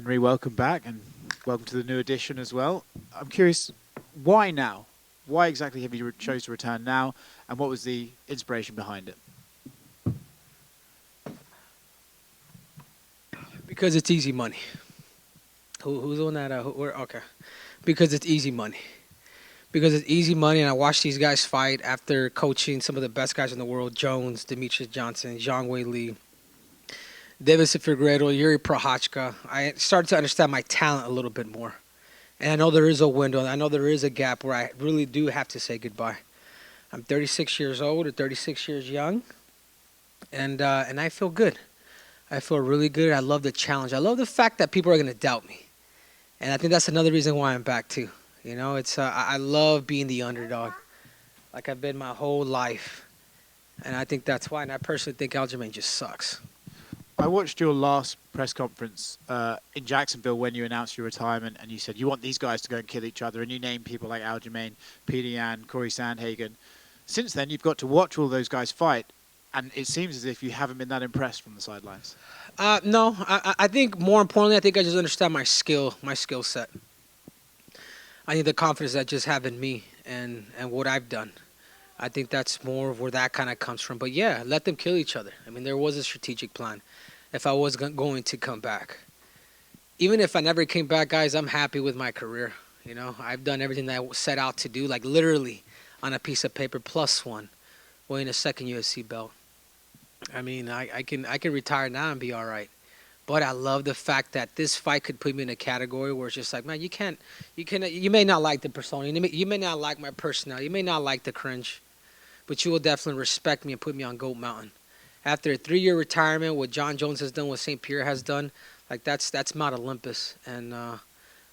Henry, welcome back and welcome to the new edition as well. I'm curious, why now? Why exactly have you chose to return now, and what was the inspiration behind it? Because it's easy money. Who's on that? Okay. Because it's easy money. Because it's easy money, and I watched these guys fight after coaching some of the best guys in the world: Jones, Demetrius Johnson, Zhang Wei Li, Davis Figueiredo, Yuri Prochazka. I started to understand my talent a little bit more, and I know there is a window. I know there is a gap where I really do have to say goodbye. I'm 36 years old, or 36 years young, and I feel good. I feel really good. I love the challenge. I love the fact that people are going to doubt me. And I think that's another reason why I'm back too. You know, it's I love being the underdog, like I've been my whole life, and I think that's why. And I personally think Aljamain just sucks. I watched your last press conference in Jacksonville when you announced your retirement, and you said you want these guys to go and kill each other, and you named people like Aljamain, Peter Yan, Corey Sandhagen. Since then, you've got to watch all those guys fight, and it seems as if you haven't been that impressed from the sidelines. No, I think more importantly, I think I just understand my skill set. I think the confidence that I just have in me and what I've done. I think that's more of where that kind of comes from. But yeah, let them kill each other. I mean, there was a strategic plan. If I was going to come back, even if I never came back, guys, I'm happy with my career. You know, I've done everything that I set out to do, like literally on a piece of paper, plus one, winning a second UFC belt. I mean, I can retire now and be all right. But I love the fact that this fight could put me in a category where it's just like, man, you may not like the persona, you may not like my personality, you may not like the cringe, but you will definitely respect me and put me on Goat Mountain. After a 3-year retirement, what John Jones has done, what St. Pierre has done, like that's Mount Olympus. And not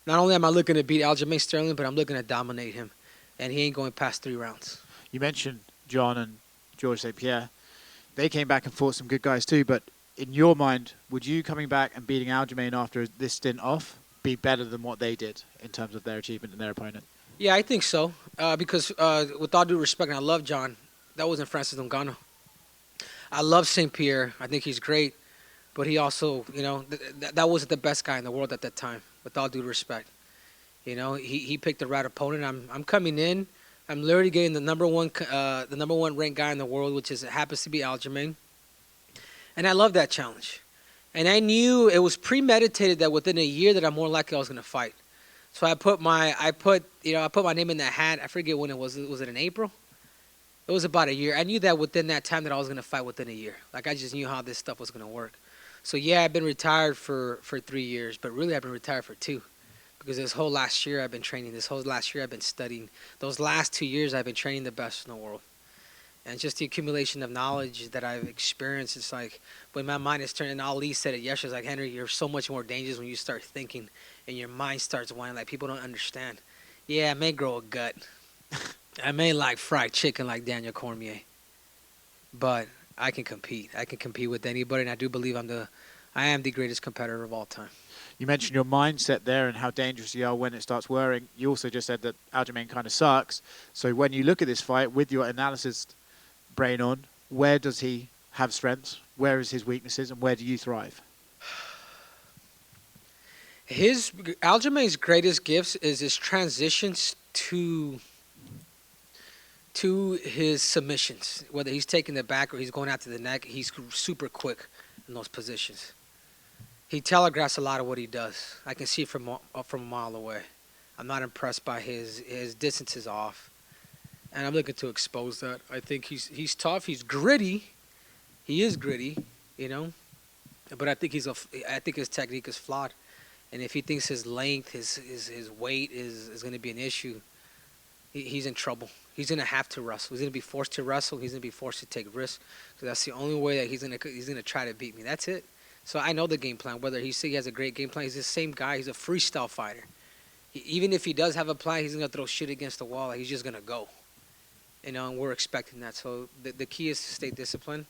only am I looking to beat Aljamain Sterling, but I'm looking to dominate him, and he ain't going past 3 rounds. You mentioned John and George St. Pierre. They came back and fought some good guys too, but in your mind, would you coming back and beating Aljamain after this stint off be better than what they did in terms of their achievement and their opponent? Yeah, I think so. Because with all due respect, and I love John, that wasn't Francis Ngannou. I love St. Pierre. I think he's great. But he also, that wasn't the best guy in the world at that time, with all due respect. You know, he picked the right opponent. I'm coming in. I'm literally getting the number one ranked guy in the world, which happens to be Aljamain. And I love that challenge. And I knew it was premeditated that within a year that I'm more likely I was going to fight. So I put my name in that hat. I forget when it was. Was it in April? It was about a year. I knew that within that time that I was going to fight within a year. Like I just knew how this stuff was going to work. So yeah, I've been retired for 3 years, but really I've been retired for 2. Because this whole last year I've been training. This whole last year I've been studying. Those last 2 years I've been training the best in the world. And just the accumulation of knowledge that I've experienced, it's like when my mind is turning. Ali said it yesterday, like, Henry, you're so much more dangerous when you start thinking and your mind starts winding. Like, people don't understand. Yeah, I may grow a gut. I may like fried chicken like Daniel Cormier. But I can compete. I can compete with anybody, and I do believe I am the greatest competitor of all time. You mentioned your mindset there and how dangerous you are when it starts whirring. You also just said that Aljamain kind of sucks. So when you look at this fight with your analysis brain on, where does he have strengths? Where is his weaknesses, and where do you thrive? Aljamain's greatest gifts is his transitions to his submissions. Whether he's taking the back or he's going after the neck, he's super quick in those positions. He telegraphs a lot of what he does. I can see it from a mile away. I'm not impressed by his distances off. And I'm looking to expose that. I think he's tough. He's gritty. He is gritty, you know. But I think his technique is flawed. And if he thinks his length, his weight is going to be an issue, he's in trouble. He's going to have to wrestle. He's going to be forced to wrestle. He's going to be forced to take risks. So that's the only way that he's going to try to beat me. That's it. So I know the game plan. Whether he has a great game plan, he's the same guy. He's a freestyle fighter. Even if he does have a plan, he's going to throw shit against the wall. He's just going to go. And we're expecting that. So the key is to stay disciplined,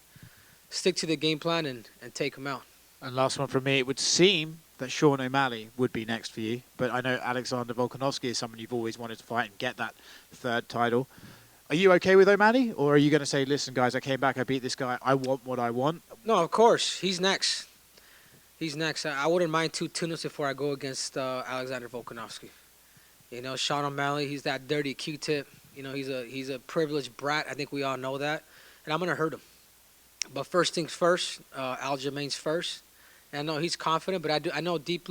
stick to the game plan, and take him out. And last one from me, it would seem that Sean O'Malley would be next for you, but I know Alexander Volkanovski is someone you've always wanted to fight and get that third title. Are you okay with O'Malley, or are you going to say, listen, guys, I came back, I beat this guy, I want what I want? No, of course. He's next. He's next. I wouldn't mind 2 tune-ups before I go against Alexander Volkanovski. You know, Sean O'Malley, he's that dirty Q-tip. You know, he's a privileged brat. I think we all know that. And I'm going to hurt him. But first things first, Aljamain's first. And I know he's confident, but I know deep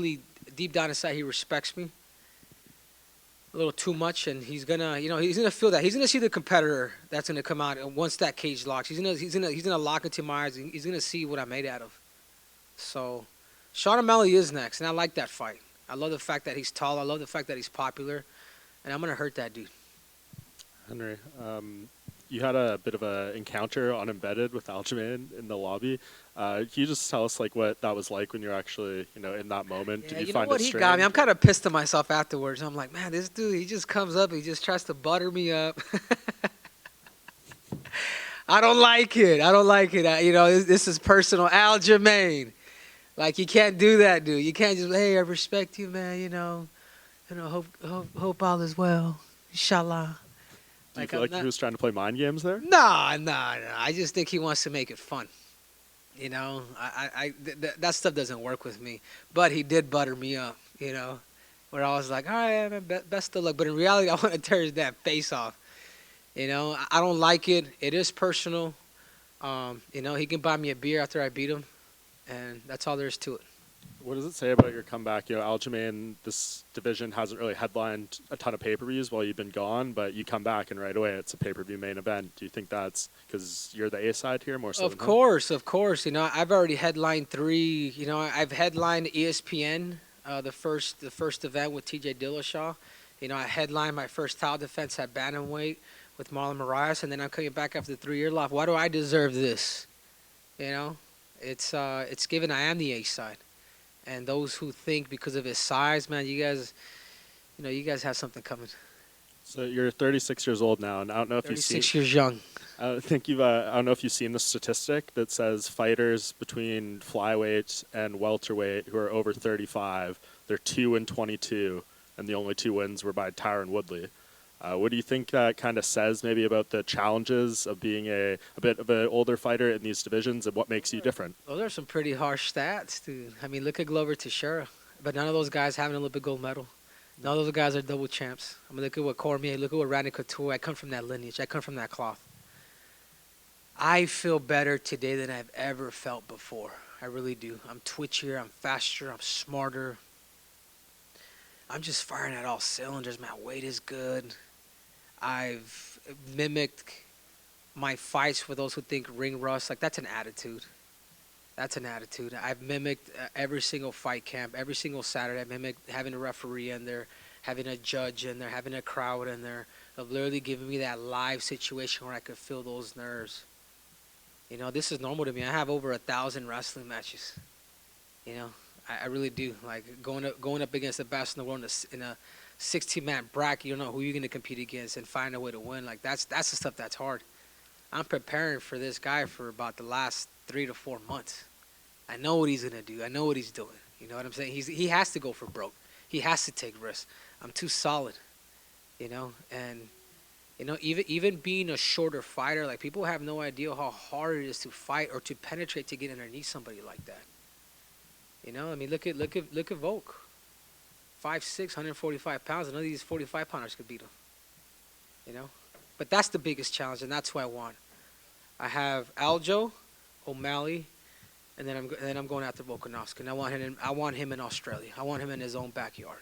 down inside he respects me a little too much, and he's gonna feel that. He's gonna see the competitor that's gonna come out, and once that cage locks, he's gonna lock into my eyes. And he's gonna see what I'm made out of. So, Sean O'Malley is next, and I like that fight. I love the fact that he's tall. I love the fact that he's popular, and I'm gonna hurt that dude. Henry, you had a bit of an encounter on Embedded with Aljamain in the lobby. Can you just tell us like what that was like when you're actually, in that moment? Yeah, Did you know find what? it He strange? got me. I'm kind of pissed at myself afterwards. I'm like, man, this dude, he just comes up, he just tries to butter me up. I don't like it. This is personal. Aljamain, like you can't do that, dude. You can't just, hey, I respect you, man. Hope all is well, inshallah. Do you feel like he was trying to play mind games there? Nah. I just think he wants to make it fun. That stuff doesn't work with me. But he did butter me up, where I was like, all right, man, best of luck. But in reality, I want to tear his damn face off. I don't like it. It is personal. He can buy me a beer after I beat him, and that's all there is to it. What does it say about your comeback? Aljamain, this division hasn't really headlined a ton of pay-per-views while you've been gone, but you come back and right away it's a pay-per-view main event. Do you think that's because you're the A-side here more so? Of course. I've already headlined 3. I've headlined ESPN, the first event with TJ Dillashaw. I headlined my first title defense at bantamweight with Marlon Moraes, and then I'm coming back after the 3-year layoff. Why do I deserve this? It's given I am the A-side. And those who think because of his size, man, you guys have something coming. So you're 36 years old now, and I don't know if you've seen. 36 years young. I don't know if you've seen the statistic that says fighters between flyweight and welterweight who are over 35, they're 2-22, and the only 2 wins were by Tyron Woodley. What do you think that kind of says maybe about the challenges of being a bit of an older fighter in these divisions and what makes you different? Those are some pretty harsh stats, dude. I mean, look at Glover Teixeira. But none of those guys have an Olympic gold medal. None of those guys are double champs. I mean, look at what Cormier, look at what Randy Couture. I come from that lineage. I come from that cloth. I feel better today than I've ever felt before. I really do. I'm twitchier. I'm faster. I'm smarter. I'm just firing at all cylinders. My weight is good. I've mimicked my fights for those who think ring rust. Like, that's an attitude. I've mimicked every single fight camp, every single Saturday. I mimicked having a referee in there, having a judge in there, having a crowd in there, of literally giving me that live situation where I could feel those nerves. This is normal to me. I have over 1,000 wrestling matches. I really do. Like, going up against the best in the world in a 16-man bracket, you don't know who you're going to compete against and find a way to win. Like, that's the stuff that's hard. I'm preparing for this guy for about the last 3 to 4 months. I know what he's going to do. I know what he's doing. You know what I'm saying? He has to go for broke. He has to take risks. I'm too solid, and even being a shorter fighter, like, people have no idea how hard it is to fight or to penetrate to get underneath somebody like that. I mean, look at Volk. 5'6", 145 pounds. None of these 45-pounders could beat him. But that's the biggest challenge, and that's who I want. I have Aljo, O'Malley, and then I'm going after Volkanovski. And I want him in Australia. I want him in his own backyard.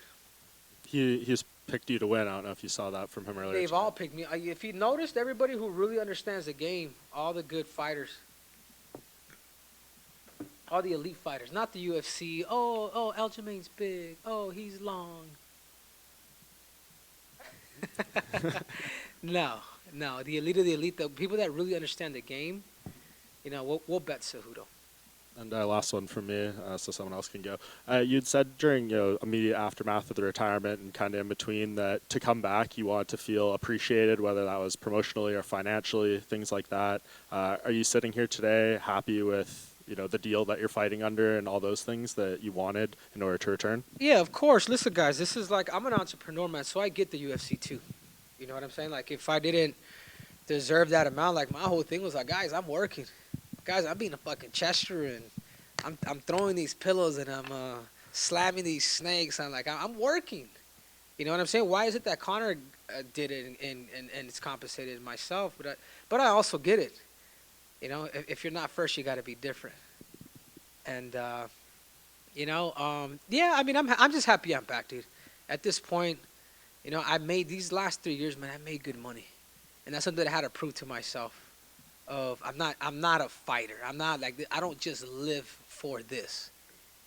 He's picked you to win. I don't know if you saw that from him earlier. They've all picked me. If you noticed, everybody who really understands the game, all the good fighters, all the elite fighters, not the UFC. Oh, Aljamain's big. Oh, he's long. No. The elite of the elite, the people that really understand the game, we'll bet Cejudo. And last one from me, so someone else can go. You'd said during immediate aftermath of the retirement and kind of in between that to come back, you want to feel appreciated, whether that was promotionally or financially, things like that. Are you sitting here today happy with the deal that you're fighting under and all those things that you wanted in order to return? Yeah, of course. Listen, guys, this is like, I'm an entrepreneur, man, so I get the UFC too. You know what I'm saying? Like, if I didn't deserve that amount, like, my whole thing was like, guys, I'm working. Guys, I'm being a fucking Chester and I'm throwing these pillows and I'm slamming these snakes. I'm like, I'm working. You know what I'm saying? Why is it that Connor did it and it's compensated myself? But I also get it. You know, if you're not first, you got to be different. And yeah. I mean, I'm just happy I'm back, dude. At this point, you know, I made these last 3 years, man. I made good money, and that's something that I had to prove to myself. Of I'm not a fighter. I'm not like I don't just live for this.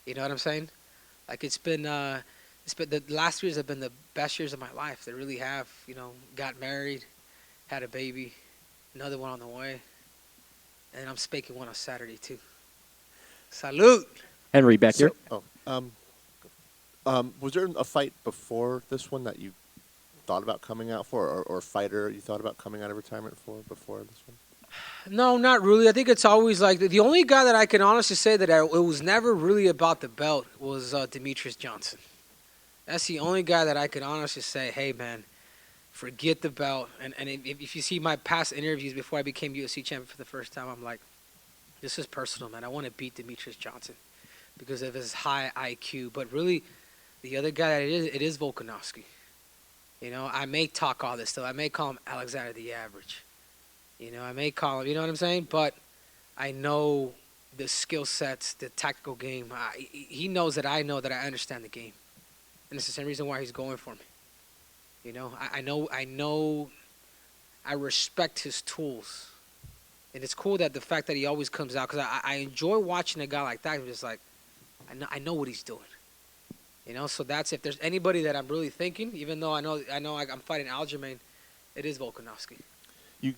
You know what I'm saying? Like it's been the last years have been the best years of my life. They really have. You know, got married, had a baby, another one on the way, and I'm spanking one on Saturday too. Salute. Henry, back here. Was there a fight before this one that you thought about coming out for, or a fighter you thought about coming out of retirement for before this one? No, not really. I think it's always like the only guy that I can honestly say that it was never really about the belt was Demetrius Johnson. That's the only guy that I could honestly say, hey, man, forget the belt. And if you see my past interviews before I became UFC champion for the first time, I'm like, this is personal, man. I want to beat Demetrius Johnson because of his high IQ. But really, the other guy that it is Volkanovski. You know, I may talk all this stuff. I may call him Alexander the Average. You know, I may call him, you know what I'm saying? But I know the skill sets, the tactical game. He knows that I know that I understand the game. And it's the same reason why he's going for me. You know, I know I respect his tools. And it's cool that the fact that he always comes out, because I enjoy watching a guy like that. I'm just like, I know what he's doing. You know, so that's if there's anybody that I'm really thinking, even though I know I'm fighting Aljamain, it is Volkanovski. You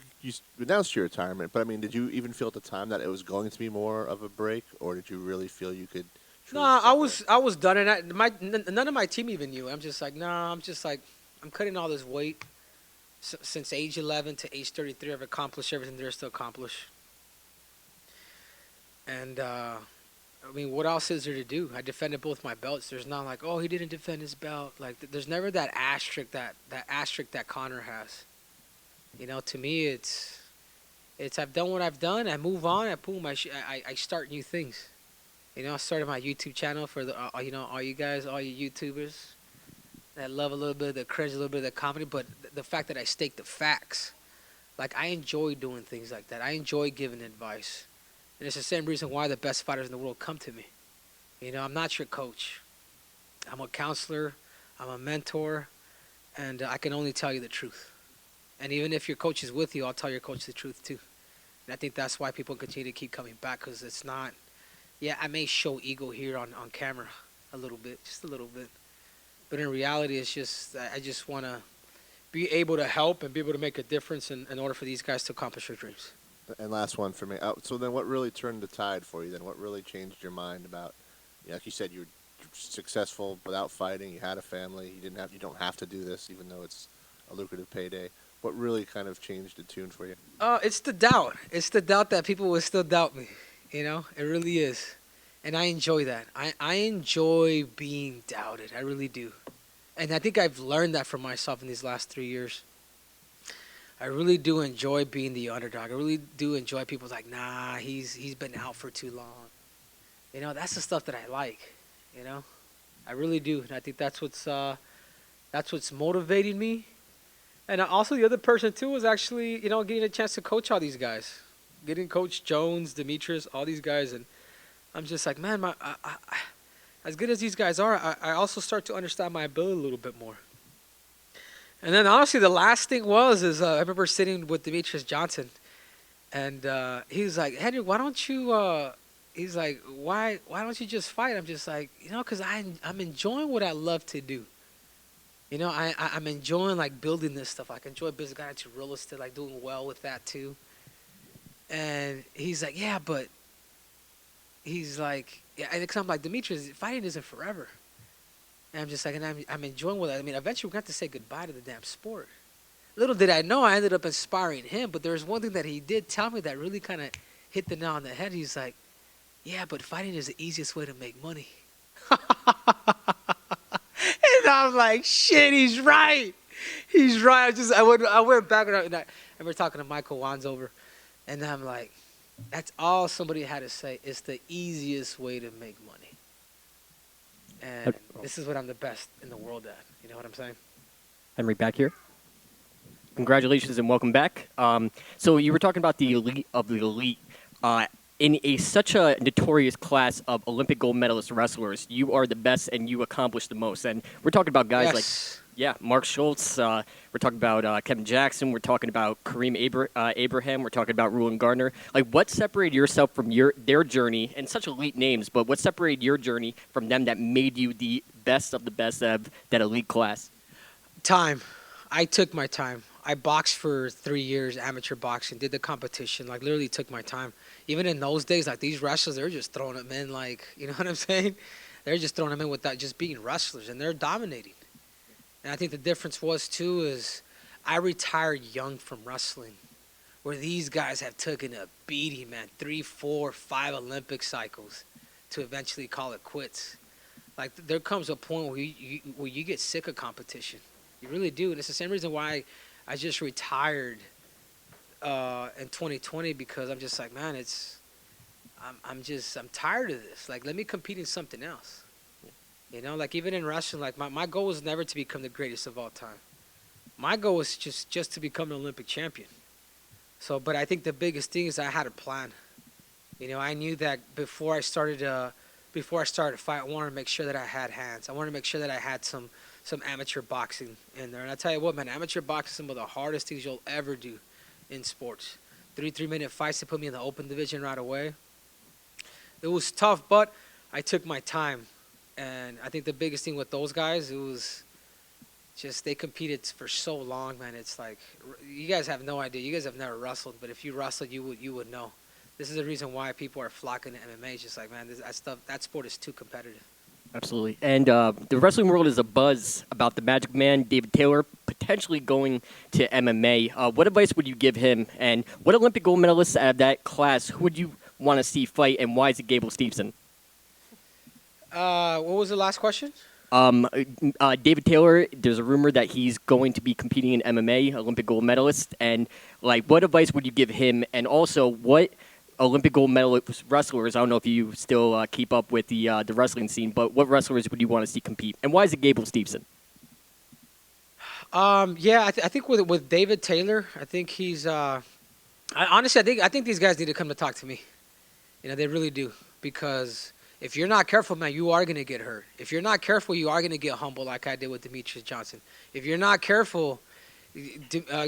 announced your retirement, but I mean, did you even feel at the time that it was going to be more of a break, or did you really feel you could? No, I was done, and none of my team even knew. I'm just like, I'm cutting all this weight. Since age 11 to age 33, I've accomplished everything there is to accomplish. And I mean, what else is there to do? I defended both my belts. There's not like, oh, he didn't defend his belt. Like, there's never that asterisk that Connor has. You know, to me, it's I've done what I've done. I move on. I start new things. You know, I started my YouTube channel for all you guys, all you YouTubers that love a little bit of the cringe, a little bit of the comedy, but the fact that I stake the facts. Like, I enjoy doing things like that. I enjoy giving advice. And it's the same reason why the best fighters in the world come to me. You know, I'm not your coach. I'm a counselor. I'm a mentor. And I can only tell you the truth. And even if your coach is with you, I'll tell your coach the truth too. And I think that's why people continue to keep coming back, because it's not, yeah, I may show ego here on camera a little bit, just a little bit. But in reality, it's just, I just want to be able to help and be able to make a difference in order for these guys to accomplish their dreams. And last one for me. So then what really turned the tide for you then? What really changed your mind about, like you said, you were successful without fighting, you had a family, you don't have to do this even though it's a lucrative payday. What really kind of changed the tune for you? It's the doubt. It's the doubt that people will still doubt me. You know, it really is. And I enjoy that. I enjoy being doubted. I really do. And I think I've learned that from myself in these last 3 years. I really do enjoy being the underdog. I really do enjoy people like, nah, he's been out for too long. You know, that's the stuff that I like. You know, I really do. And I think that's what's motivating me. And also the other person too was actually, you know, getting a chance to coach all these guys, getting Coach Jones, Demetrius, all these guys, and I'm just like, man, as good as these guys are, I also start to understand my ability a little bit more. And then honestly, the last thing is I remember sitting with Demetrius Johnson, and he was like, Henry, why don't you? He's like, why don't you just fight? I'm just like, you know, because I'm enjoying what I love to do. You know, I'm enjoying, like, building this stuff. I enjoy business, got into real estate, like, doing well with that, too. And he's like, yeah, but he's like, yeah, because I'm like, Demetrius, fighting isn't forever. And I'm just like, and I'm enjoying what I mean, eventually we're going to have to say goodbye to the damn sport. Little did I know I ended up inspiring him, but there was one thing that he did tell me that really kind of hit the nail on the head. He's like, yeah, but fighting is the easiest way to make money. And I'm like, shit, he's right. He's right. I went back and I remember talking to Michael Wands over, and I'm like, That's all somebody had to say. It's the easiest way to make money. And this is what I'm the best in the world at. You know what I'm saying? Henry, back here. Congratulations and welcome back. So you were talking about the elite of the elite. In such a notorious class of Olympic gold medalist wrestlers, you are the best and you accomplish the most. And we're talking about guys like Mark Schultz. We're talking about Kevin Jackson. We're talking about Kareem Abraham. We're talking about Ruben Gardner. Like, what separated yourself from their journey, and such elite names, but what separated your journey from them that made you the best of the best of that elite class? Time. I took my time. I boxed for 3 years, amateur boxing, did the competition, like literally took my time. Even in those days, like these wrestlers, they were just throwing them in, like, you know what I'm saying? They're just throwing them in without just being wrestlers, and they're dominating. And I think the difference was, too, is I retired young from wrestling, where these guys have taken a beating, man, 3, 4, 5 Olympic cycles to eventually call it quits. Like, there comes a point where you get sick of competition. You really do, and it's the same reason why I just retired in 2020, because I'm just like, man, I'm tired of this. Like, let me compete in something else. You know, like even in wrestling, like my goal was never to become the greatest of all time. My goal was just to become an Olympic champion. So, but I think the biggest thing is I had a plan. You know, I knew that before I started a fight, I wanted to make sure that I had hands. I wanted to make sure that I had some amateur boxing in there. And I tell you what, man, amateur boxing is some of the hardest things you'll ever do in sports. 3-minute fights to put me in the open division right away. It was tough, but I took my time. And I think the biggest thing with those guys, it was just they competed for so long, man. It's like, you guys have no idea. You guys have never wrestled, but if you wrestled, you would know. This is the reason why people are flocking to MMA. It's just like, man, that sport is too competitive. Absolutely. And the wrestling world is abuzz about the Magic Man, David Taylor, potentially going to MMA. What advice would you give him? And what Olympic gold medalists out of that class who would you want to see fight, and why is it Gable Stevenson? What was the last question? David Taylor, there's a rumor that he's going to be competing in MMA, Olympic gold medalist. And, like, what advice would you give him? And also, what Olympic gold medalist wrestlers, I don't know if you still keep up with the wrestling scene, but what wrestlers would you want to see compete? And why is it Gable Stevenson? I think with David Taylor, I think he's honestly, I think these guys need to come to talk to me. You know, they really do, because if you're not careful, man, you are going to get hurt. If you're not careful, you are going to get humbled like I did with Demetrius Johnson. If you're not careful,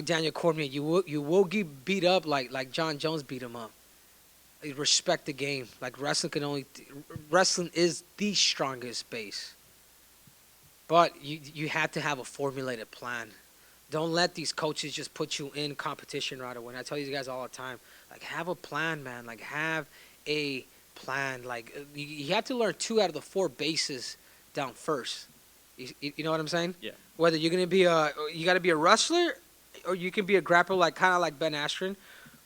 Daniel Cormier, you will get beat up like John Jones beat him up. Respect the game. Like, wrestling is the strongest base. But you have to have a formulated plan. Don't let these coaches just put you in competition right away. And I tell these guys all the time, like, have a plan, man. Like, have a plan. Like, you have to learn 2 out of the 4 bases down first. You know what I'm saying? Yeah. Whether you're gonna be you got to be a wrestler, or you can be a grappler, like kind of like Ben Askren.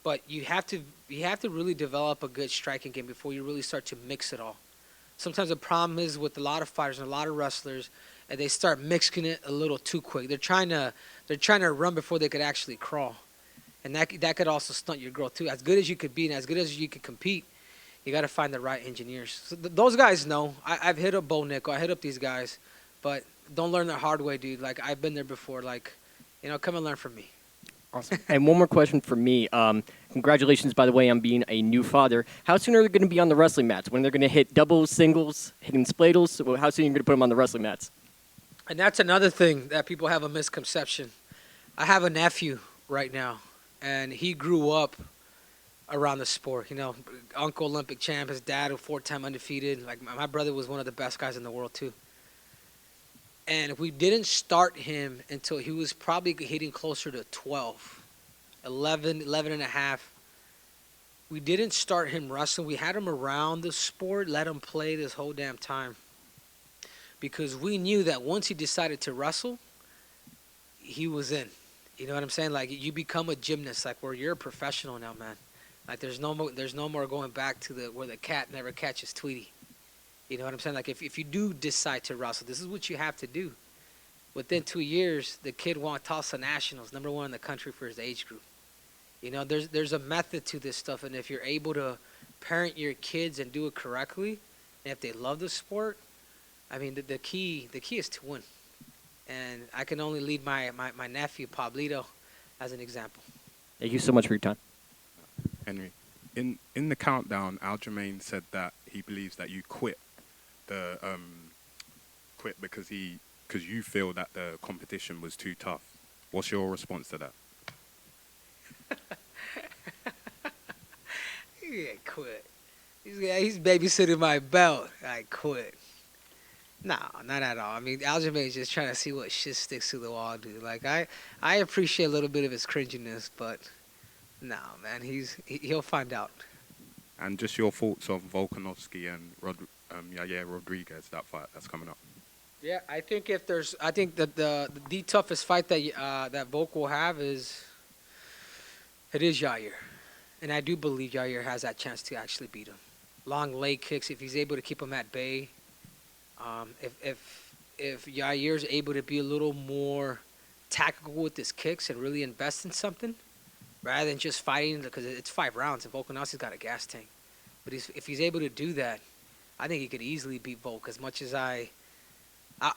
But you have to really develop a good striking game before you really start to mix it all. Sometimes the problem is with a lot of fighters and a lot of wrestlers, and they start mixing it a little too quick. They're trying to run before they could actually crawl, and that could also stunt your growth too. As good as you could be and as good as you could compete, you got to find the right engineers. So those guys know. I've hit up Bo Nickel. I hit up these guys, but don't learn the hard way, dude. Like, I've been there before. Like, you know, come and learn from me. Awesome. And one more question for me. Congratulations, by the way, on being a new father. How soon are they going to be on the wrestling mats? When they're going to hit doubles, singles, hitting spladles? How soon are you going to put them on the wrestling mats? And that's another thing that people have a misconception. I have a nephew right now, and he grew up around the sport. You know, Uncle Olympic champ, his dad, a 4-time undefeated. Like, my brother was one of the best guys in the world too. And we didn't start him until he was probably hitting closer to 12, 11 and a half. We didn't start him wrestling. We had him around the sport, let him play this whole damn time. Because we knew that once he decided to wrestle, he was in. You know what I'm saying? Like, you become a gymnast, like, where you're a professional now, man. Like, there's no more going back to where the cat never catches Tweety. You know what I'm saying? Like, if you do decide to wrestle, this is what you have to do. Within 2 years, the kid won Tulsa Nationals, #1 in the country for his age group. There's a method to this stuff, and if you're able to parent your kids and do it correctly, and if they love the sport, I mean, the key is to win. And I can only lead my nephew Pablito as an example. Thank you so much for your time. Henry, in the countdown, Aljamain said that he believes that you quit because you feel that the competition was too tough. What's your response to that? Yeah, quit. He's babysitting my belt. I quit. No, not at all. I mean, Aljamain is just trying to see what shit sticks to the wall, dude. Like, I appreciate a little bit of his cringiness, but no, man, he'll find out. And just your thoughts on Volkanovski and Rodriguez, that fight that's coming up. Yeah, I think that the toughest fight that Volk will have is Yair, and I do believe Yair has that chance to actually beat him. Long leg kicks, if he's able to keep him at bay. If Yair's able to be a little more tactical with his kicks and really invest in something, rather than just fighting, because it's 5 rounds and Volkanovski's got a gas tank. But if he's able to do that, I think he could easily beat Volk. As much as I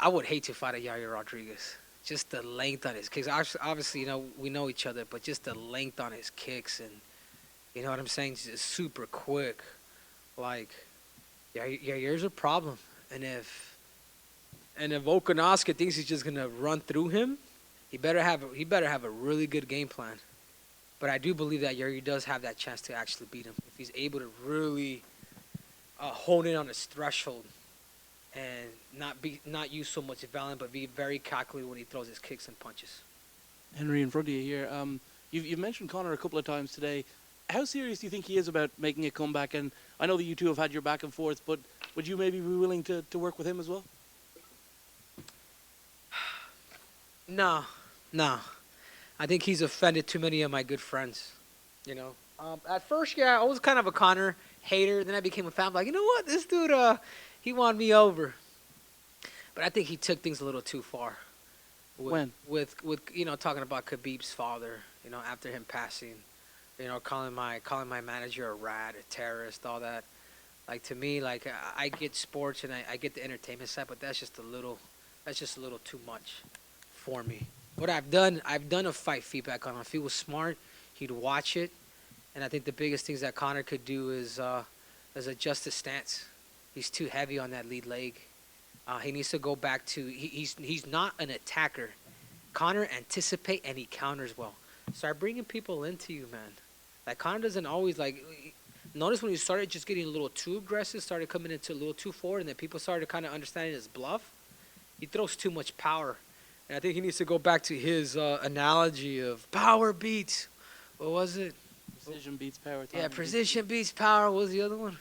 would hate to fight a Yair Rodriguez. Just the length on his kicks. Obviously, we know each other, but just the length on his kicks, and you know what I'm saying, just super quick. Like, Yair's a problem. And if Volkanovski thinks he's just gonna run through him, he better have a really good game plan. But I do believe that Yair does have that chance to actually beat him if he's able to really hone in on his threshold and not use so much violence, but be very calculated when he throws his kicks and punches. Henry, in front of you here, you've mentioned Conor a couple of times today. How serious do you think he is about making a comeback? And I know that you two have had your back and forth, but would you maybe be willing to work with him as well? No. I think he's offended too many of my good friends. At first, yeah, I was kind of a Conor hater. Then I became a fan. I'm like, you know what? This dude, he won me over. But I think he took things a little too far. With talking about Khabib's father, after him passing, calling my manager a rat, a terrorist, all that. Like, to me, like, I get sports and I get the entertainment side, but that's just a little too much for me. What I've done a fight feedback on him. If he was smart, he'd watch it. And I think the biggest things that Conor could do is adjust his stance. He's too heavy on that lead leg. He needs to go back to he's not an attacker. Conor anticipates and he counters well. Start bringing people into you, man. Like, Conor doesn't always, like, notice when he started just getting a little too aggressive, started coming into a little too forward, and then people started kind of understanding his bluff. He throws too much power. And I think he needs to go back to his analogy of power beats. What was it? Precision beats power. Yeah, precision beats power. What was the other one?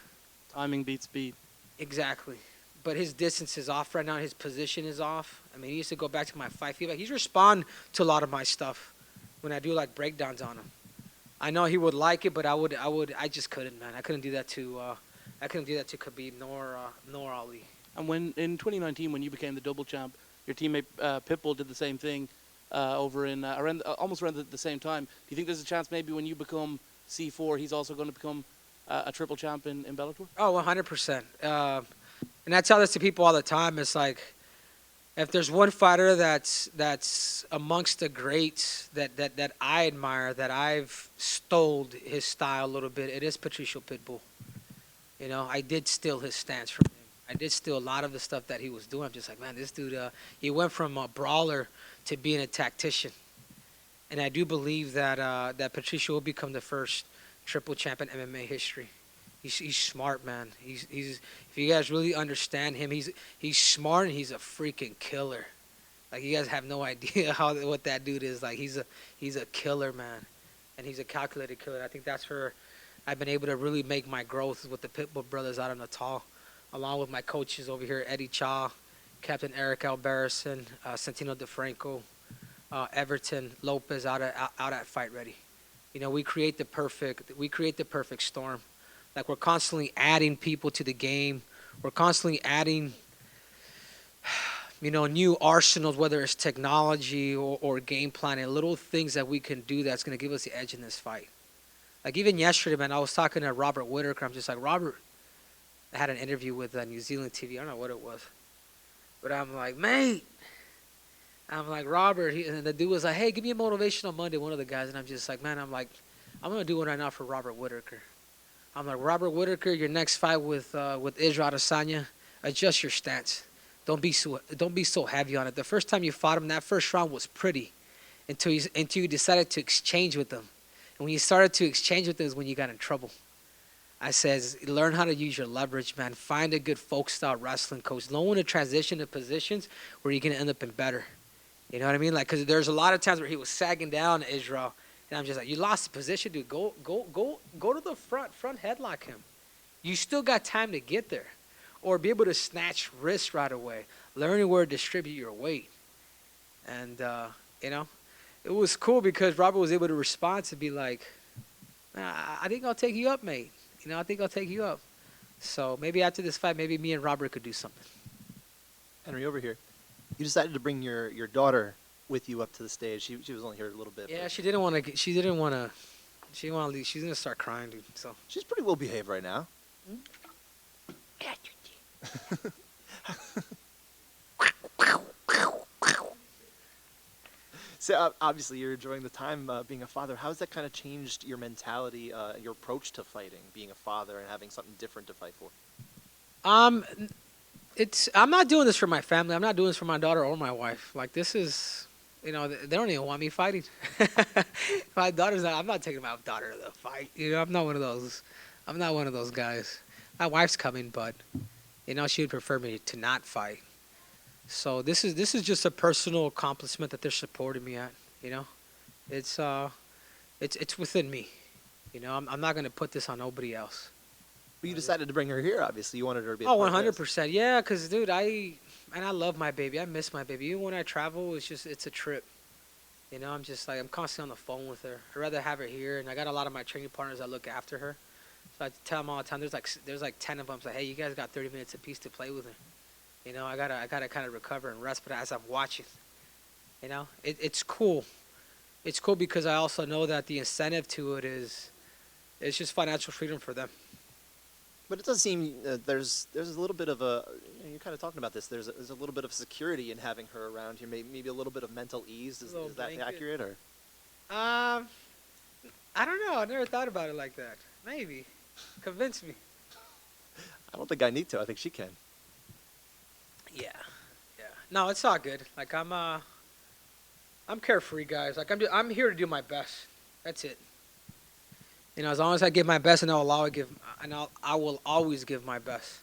Timing beats speed. Exactly. But his distance is off right now. His position is off. I mean, he needs to go back to my fight feedback. He's respond to a lot of my stuff when I do, like, breakdowns on him. I know he would like it, but I just couldn't, man. I couldn't do that to Khabib nor Ali. And when in 2019, when you became the double champ, your teammate Pitbull did the same thing over in almost around the same time. Do you think there's a chance maybe when you become C4, he's also going to become a triple champ in Bellator? Oh, 100%. And I tell this to people all the time. It's like, if there's one fighter that's amongst the greats that I admire, that I've stole his style a little bit, it is Patricio Pitbull. I did steal his stance from him. I did steal a lot of the stuff that he was doing. I'm just like, man, this dude, he went from a brawler to being a tactician. And I do believe that Patricio will become the first triple champ in MMA history. He's smart, man. He's if you guys really understand him, he's smart and he's a freaking killer. Like, you guys have no idea what that dude is. Like, he's a killer, man, and he's a calculated killer. I think that's where I've been able to really make my growth with the Pitbull brothers out of Natal, along with my coaches over here, Eddie Cha, Captain Eric Albarracin, Santino DeFranco, Everton Lopez out at Fight Ready. We create the perfect storm. Like, we're constantly adding people to the game. We're constantly adding new arsenals, whether it's technology or game planning, little things that we can do that's going to give us the edge in this fight. Like even yesterday, man, I was talking to Robert Whittaker. I'm just like, Robert, I had an interview with New Zealand TV. I don't know what it was. But I'm like, mate. I'm like, Robert. And the dude was like, hey, give me a motivational Monday, one of the guys. And I'm just like, man, I'm going to do one right now for Robert Whittaker. I'm like, Robert Whittaker, your next fight with Israel Adesanya, adjust your stance. Don't be so heavy on it. The first time you fought him, that first round was pretty until you decided to exchange with him. And when you started to exchange with them is when you got in trouble. I says, learn how to use your leverage, man. Find a good folk-style wrestling coach. Know when to transition to positions where you're going to end up in better. You know what I mean? Like, because there's a lot of times where he was sagging down to Israel. And I'm just like, you lost the position, dude. Go to the front headlock him. You still got time to get there. Or be able to snatch wrists right away. Learning where to distribute your weight. And, it was cool because Robert was able to respond to be like, I think I'll take you up, mate. I think I'll take you up. So maybe after this fight, maybe me and Robert could do something. Henry, over here. You decided to bring your daughter with you up to the stage. She was only here a little bit. Yeah, she didn't want to. She didn't want to. She didn't want to leave. She's gonna start crying, dude. So she's pretty well behaved right now. So obviously you're enjoying the time being a father. How has that kind of changed your mentality, your approach to fighting, being a father and having something different to fight for? I'm not doing this for my family. I'm not doing this for my daughter or my wife. Like this is, they don't even want me fighting. My daughter's not. I'm not taking my daughter to the fight. I'm not one of those. I'm not one of those guys. My wife's coming, but she would prefer me to not fight. So this is just a personal accomplishment that they're supporting me at. It's within me. I'm not gonna put this on nobody else. But you decided to bring her here. Obviously, you wanted her to be. 100%. Yeah, because dude, I love my baby. I miss my baby. Even when I travel, it's a trip. I'm just like I'm constantly on the phone with her. I'd rather have her here, and I got a lot of my training partners that look after her. So I tell them all the time. There's like 10 of them. So hey, you guys got 30 minutes apiece to play with her. I gotta kind of recover and rest, but as I'm watching, it's cool. It's cool because I also know that the incentive to it is, it's just financial freedom for them. But it does seem there's a little bit of a, you're kind of talking about this. There's a little bit of security in having her around here. Maybe a little bit of mental ease. Is that accurate or? I don't know. I never thought about it like that. Maybe, convince me. I don't think I need to. I think she can. Yeah. No, it's all good. Like I'm carefree, guys. Like I'm here to do my best. That's it. As long as I give my best, and I will always give my best.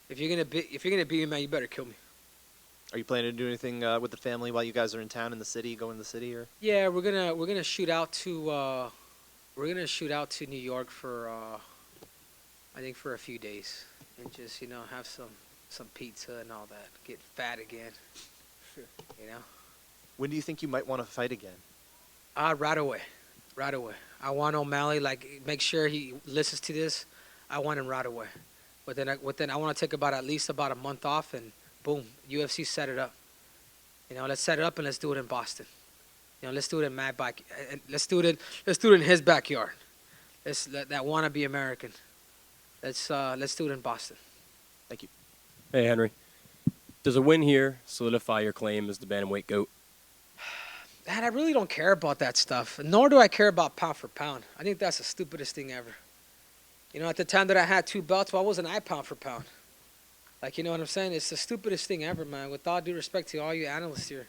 If you're gonna beat me, man, you better kill me. Are you planning to do anything with the family while you guys are in town in the city, going to the city, or? Yeah, we're gonna shoot out to New York for I think for a few days, and just have some pizza and all that. Get fat again. Sure. When do you think you might want to fight again? Right away. I want O'Malley, make sure he listens to this. I want him right away. But then I want to take at least about a month off, and boom, UFC set it up. Let's set it up and let's do it in Boston. Let's do it in let's do it in his backyard. That wannabe American. Let's do it in Boston. Thank you. Hey, Henry. Does a win here solidify your claim as the bantamweight GOAT? Man, I really don't care about that stuff. Nor do I care about pound for pound. I think that's the stupidest thing ever. At the time that I had 2 belts, why wasn't I pound for pound? You know what I'm saying? It's the stupidest thing ever, man. With all due respect to all you analysts here.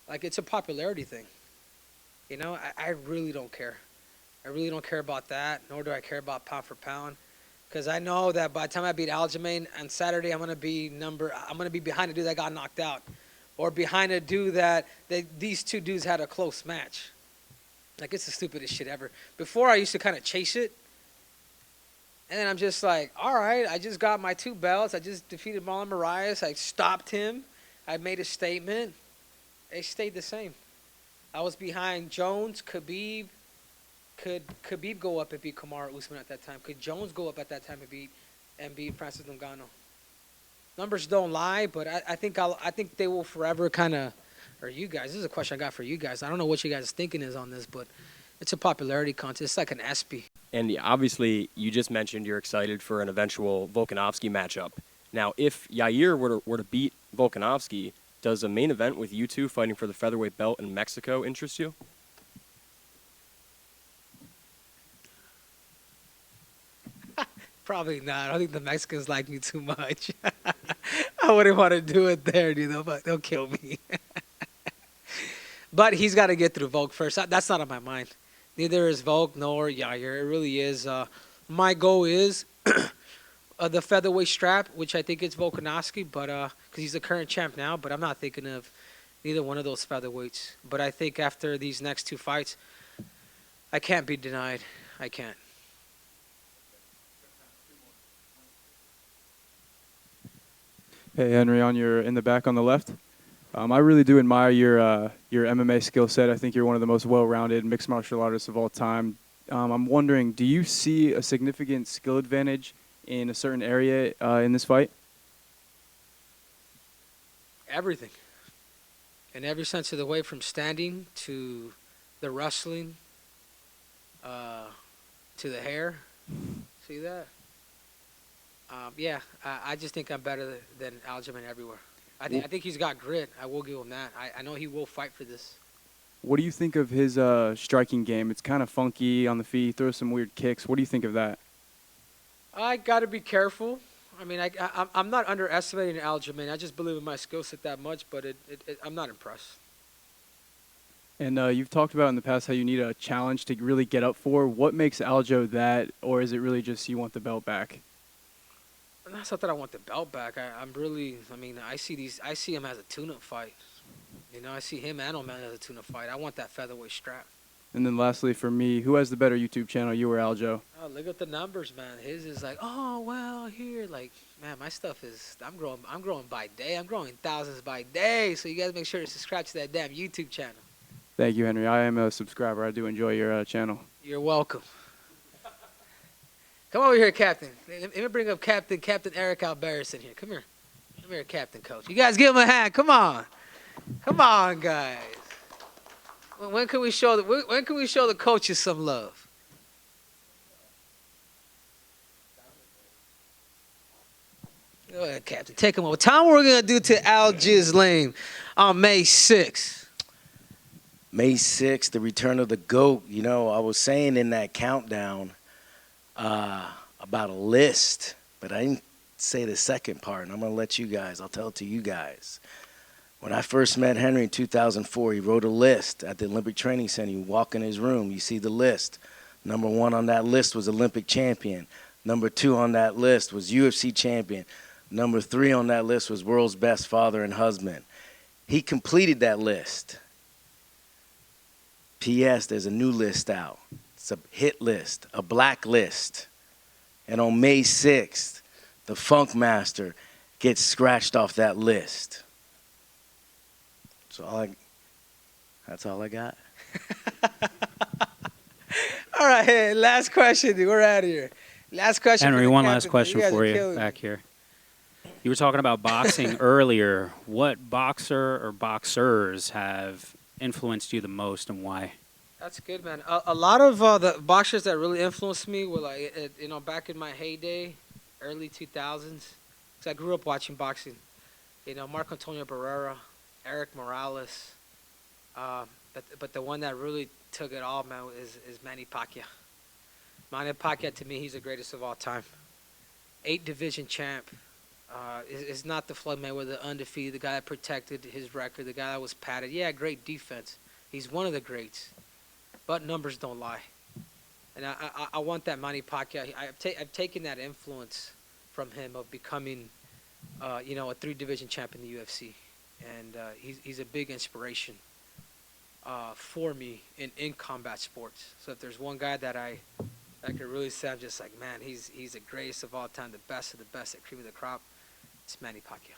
It's a popularity thing. I really don't care. I really don't care about that, nor do I care about pound for pound. Because I know that by the time I beat Aljamain on Saturday, I'm gonna be behind a dude that got knocked out. Or behind a dude that these two dudes had a close match. It's the stupidest shit ever. Before, I used to kind of chase it. And then I'm just like, all right, I just got my 2 belts. I just defeated Marlon Moraes. I stopped him. I made a statement. It stayed the same. I was behind Jones, Khabib. Could Khabib go up and beat Kamaru Usman at that time? Could Jones go up at that time and beat Francis Ngannou? Numbers don't lie, but I think they will forever kind of, or you guys. This is a question I got for you guys. I don't know what you guys' thinking is on this, but it's a popularity contest. It's like an ESPY. And obviously, you just mentioned you're excited for an eventual Volkanovski matchup. Now, if Yair were to beat Volkanovski, does a main event with you two fighting for the featherweight belt in Mexico interest you? Probably not. I don't think the Mexicans like me too much. I wouldn't want to do it there, but they'll kill me. But he's got to get through Volk first. That's not on my mind. Neither is Volk nor Yair. It really is. My goal is the featherweight strap, which I think is Volkanovski, but because he's the current champ now. But I'm not thinking of neither one of those featherweights. But I think after these next two fights, I can't be denied. I can't. Hey Henry, in the back on the left. I really do admire your MMA skill set. I think you're one of the most well-rounded mixed martial artists of all time. I'm wondering, do you see a significant skill advantage in a certain area in this fight? Everything. In every sense of the way, from standing to the wrestling to the hair. See that? I just think I'm better than Aljamain everywhere. I think he's got grit. I will give him that. I know he will fight for this. What do you think of his striking game? It's kind of funky on the feet. He throws some weird kicks. What do you think of that? I got to be careful. I mean, I'm not underestimating Aljamain. I just believe in my skill set that much, but I'm not impressed. And you've talked about in the past how you need a challenge to really get up for. What makes Aljo that, or is it really just you want the belt back? It's not that I want the belt back. I see him as a tune-up fight. I see him and Oman as a tune-up fight. I want that featherweight strap. And then lastly, for me, who has the better YouTube channel, you or Aljo? Oh, look at the numbers, man. His is like, oh, well, here, like, man, my stuff is, I'm growing by day. I'm growing thousands by day. So you guys make sure to subscribe to that damn YouTube channel. Thank you, Henry. I am a subscriber. I do enjoy your channel. You're welcome. Come over here, Captain. Let me bring up Captain Eric Alberis in here. Come here. Come here, Captain Coach. You guys give him a hand. Come on. Come on, guys. When can we show the coaches some love? Go ahead, Captain. Take him over. Tell him what we're going to do to Aljamain on May 6th. May 6th, the return of the GOAT. I was saying in that countdown about a list, but I didn't say the second part, and I'm going to let you guys, I'll tell it to you guys. When I first met Henry in 2004, he wrote a list at the Olympic Training Center. You walk in his room, you see the list. Number 1 on that list was Olympic champion. Number 2 on that list was UFC champion. Number 3 on that list was world's best father and husband. He completed that list. P.S. There's a new list out. It's a hit list, a black list. And on May 6th, the Funk Master gets scratched off that list. That's all I got. All right, hey, last question. We're out of here. Last question. Henry, one last Captain. question for you killing me. back here. You were talking about boxing earlier. What boxer or boxers have influenced you the most, and why? That's good, man. A lot of the boxers that really influenced me were back in my heyday, early 2000s. Because I grew up watching boxing. Marco Antonio Barrera, Eric Morales. But the one that really took it all, man, is Manny Pacquiao. Manny Pacquiao, to me, he's the greatest of all time. 8-division champ. Is not the Floyd Mayweather undefeated, the guy that protected his record, the guy that was padded. Yeah, great defense. He's one of the greats. But numbers don't lie. And I want that Manny Pacquiao. I've taken that influence from him of becoming, a 3-division champ in the UFC. And he's a big inspiration for me in combat sports. So if there's one guy that I could really say, I'm just like, man, he's the greatest of all time, the best of the best at cream of the crop, it's Manny Pacquiao.